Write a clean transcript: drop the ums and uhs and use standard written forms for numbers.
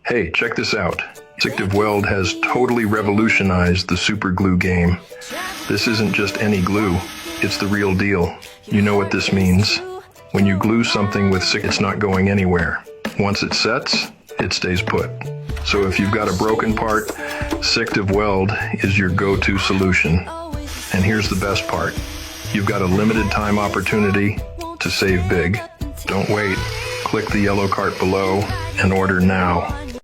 Hey, check this out. Addictive Weld has totally revolutionized the super glue game. This isn't just any glue, it's the real deal. You know what this means. When you glue something with it's not going anywhere. Once it sets, it stays put. So if you've got a broken part, Addictive Weld is your go-to solution. And here's the best part. You've got a limited time opportunity to save big. Don't wait. Click the yellow cart below and order now.